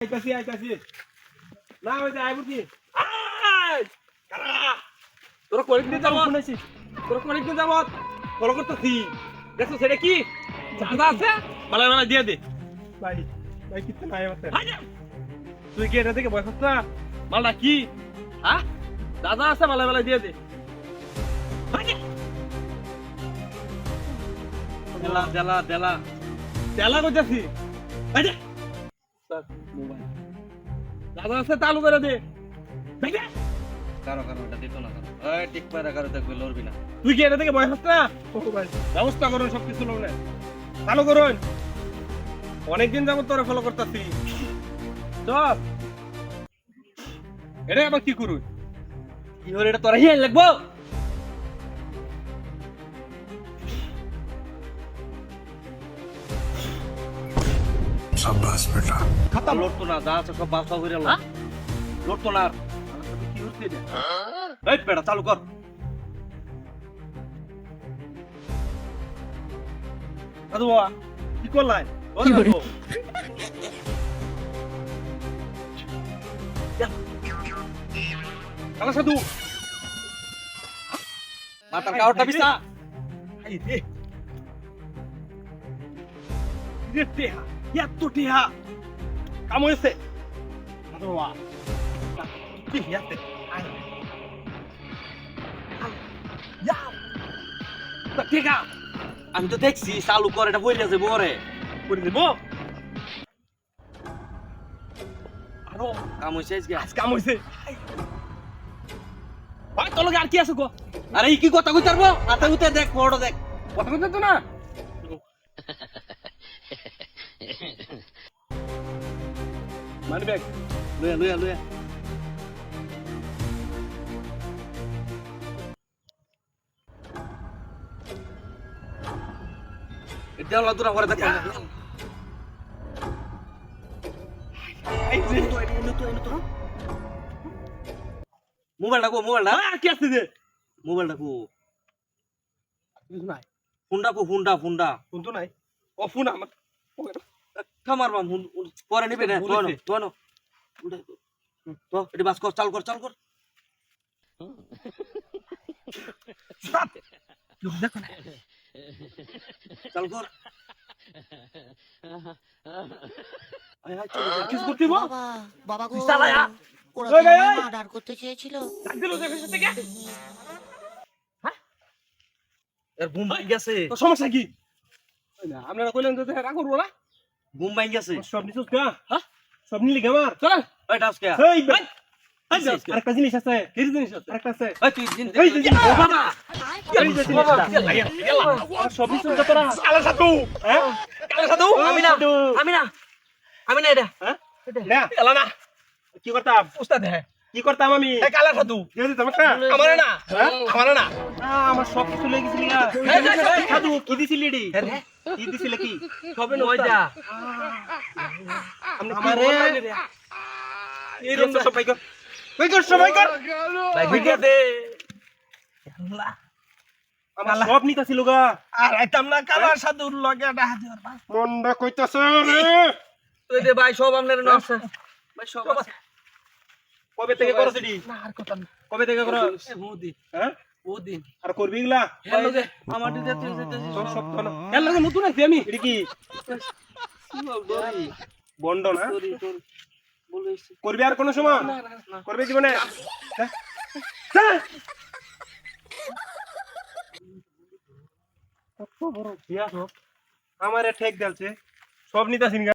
আইতাছি না ওই যে আইবো কি আই কারা তোরা কয়েকদিন যাবত শুনেছি তোরা কয়েকদিন যাবত ফলো করতেছি দেখছো সেটা কি চাঁদা আছে মালা দিয়ে দে ভাই ভাই কিতে নাই আমার তুই কি এটা থেকে ভয় পাচ্ছ না মালটা কি হ্যাঁ দাদা আছে মালা দিয়ে দে দেলা করতেছি মোবাইল দাদা আছে চালু করে দে কারো এটা দিত না এই টিক পায়রা কারো দেখবে লড়বি না তুই কি এটা থেকে ভয় পাচ্ছ না ব্যবস্থা করুন সবকিছু লোক চালু করুন অনেকদিন যাবত তোরা ফলো করতেছি চল এটা আবার কি করুন কি হল এটা তোরা হিয়াই লাগবো शाबाश बेटा খাতা লড়তো না যা আছে সব বাসা করে লো লড়তো না আর। কি হচ্ছে এটা এই বেটা চালু কর দাদু বাবা কি করলাই কালা সাধু মাথার কাউটা বিছা এই রে রে টেহা এত টেহা কাম হয়েছে দাদু বাবা কি হিয়াতে ঠিক আছে আমি তো দেখছি চালু কর এটা বইরা যাবো রে করে দেব আরো কাম হইছে আজকে আজ কাম হয়েছে ভাই তোর লগে আর কি আছে গো আরে এই কি কথা কই পারবো হাতে উতে দেখ ফটো দেখ কথা বলতে তো না মানি ব্যাগ লুয়া এটা হলো তোরা করে দেখ মোবাইল ডাকো আর কি আছে যে মোবাইল ডাকো কিছু নাই ফুন্ডা ফোন তো নাই ও ফোন আমার কামার বাম পরে নিবে না বলেছে। তো তো এটা বাস কর চাল কর দেখো না চাল কর আয় আয় চল কিছু করতে বল বাবা বাবা গো চালায়া ওরা ওই, তো ওই, আমায় ওই। মার্ডার করতে চেয়েছিল দিল দেখো থেকে এর ঘুম ভাই গেছে তো সমস্যা কি না আপনারা কইলেন যে রাগ করবো না ঘুম ভাই গেছে সব নিছস কা হ্যাঁ সব নিলি আমার চল ওই টাস কে এই ভাই আরেকটা জিনিস আছে কি জিনিস আছে আরেকটা আছে ওই তুই দিন এই যে ও বাবা এই যে বাবা। জিনিসটা সব নিছস যা তোরা কালা সাধু হ্যাঁ কালা সাধু আমি না এটা হ্যাঁ না এলা না কি করতাম উস্তাদ হ্যাঁ কি করতাম আমি এই কালা সাধু দিয়ে দিতাম একটা আমারে না আমারে না আমার সব কিছু লেগে গেছিল সাধু কি দিছিলি রে কি দিছিলে কি সবে ময়দা আমারে এই রকম সবাই কর সবাই কর ভাই ভিডিও দে আমার সব নিতাছিল গা আর আইতাম না কালার সাধুর লগে ডাহা দিওর মনটা কইতাছে রে তুই দে ভাই সব আপনার না আছে ভাই সব আছে কবে থেকে করছ এডি না আর কথা না কবে থেকে করছ মোদি হ্যাঁ মোদি আর করবি গলা হ্যালো দে আমার দিতে তুই সব সব তো না এর লাগে নতুন আছি আমি এডি কি দরি বন্ড না দরি তোর বলিস করবি আর কোন সময় করবি জীবনে হ্যাঁ? কত বড় বিয়া সব আমারে ঠেক দেলছে সব নিতাছিন